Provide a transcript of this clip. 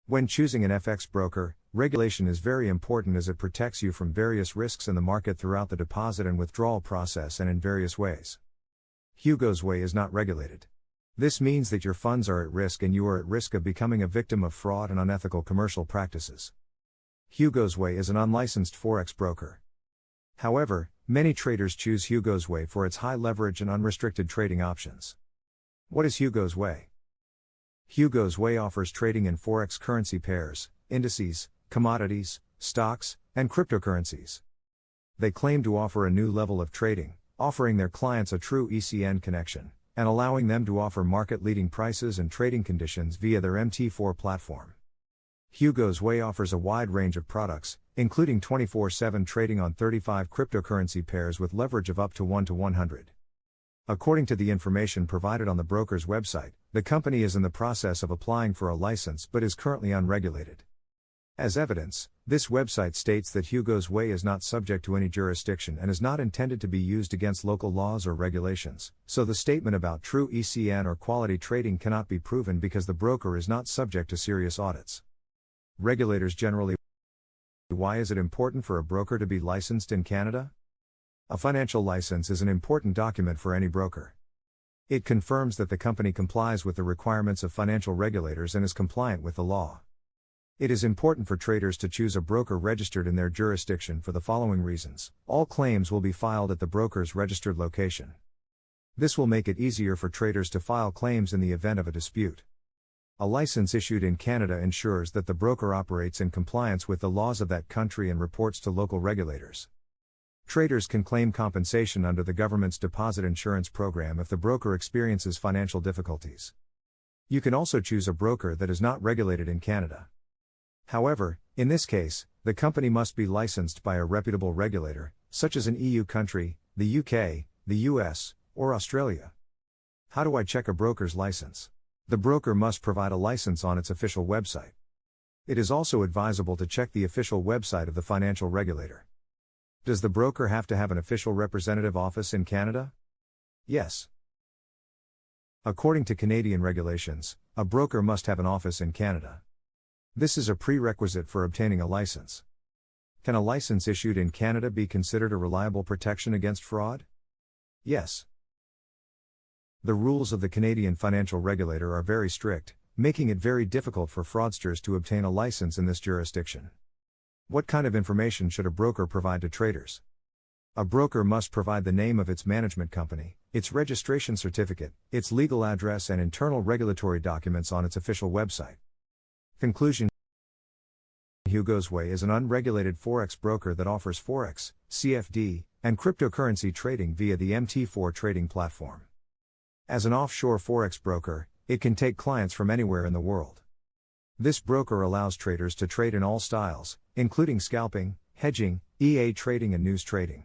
When choosing an FX broker, regulation is very important as it protects you from various risks in the market throughout the deposit and withdrawal process and in various ways. Hugosway is not regulated. This means that your funds are at risk and you are at risk of becoming a victim of fraud and unethical commercial practices. Hugosway is an unlicensed forex broker. However, many traders choose Hugosway for its high leverage and unrestricted trading options. What is Hugosway? Hugosway offers trading in forex currency pairs, indices, commodities, stocks, and cryptocurrencies. They claim to offer a new level of trading, offering their clients a true ECN connection, and allowing them to offer market-leading prices and trading conditions via their MT4 platform. Hugosway offers a wide range of products, including 24/7 trading on 35 cryptocurrency pairs with leverage of up to 1 to 100. According to the information provided on the broker's website, the company is in the process of applying for a license but is currently unregulated. As evidence, this website states that Hugosway is not subject to any jurisdiction and is not intended to be used against local laws or regulations, so the statement about true ECN or quality trading cannot be proven because the broker is not subject to serious audits. Regulators generally. Why is it important for a broker to be licensed in Canada? A financial license is an important document for any broker. It confirms that the company complies with the requirements of financial regulators and is compliant with the law. It is important for traders to choose a broker registered in their jurisdiction for the following reasons. All claims will be filed at the broker's registered location. This will make it easier for traders to file claims in the event of a dispute. A license issued in Canada ensures that the broker operates in compliance with the laws of that country and reports to local regulators. Traders can claim compensation under the government's deposit insurance program if the broker experiences financial difficulties. You can also choose a broker that is not regulated in Canada. However, in this case, the company must be licensed by a reputable regulator, such as an EU country, the UK, the US, or Australia. How do I check a broker's license? The broker must provide a license on its official website. It is also advisable to check the official website of the financial regulator. Does the broker have to have an official representative office in Canada? Yes. According to Canadian regulations, a broker must have an office in Canada. This is a prerequisite for obtaining a license. Can a license issued in Canada be considered a reliable protection against fraud? Yes. The rules of the Canadian financial regulator are very strict, making it very difficult for fraudsters to obtain a license in this jurisdiction. What kind of information should a broker provide to traders? A broker must provide the name of its management company, its registration certificate, its legal address and internal regulatory documents on its official website. Conclusion: Hugosway is an unregulated forex broker that offers forex, CFD, and cryptocurrency trading via the MT4 trading platform. As an offshore forex broker, it can take clients from anywhere in the world. This broker allows traders to trade in all styles, including scalping, hedging, EA trading and news trading.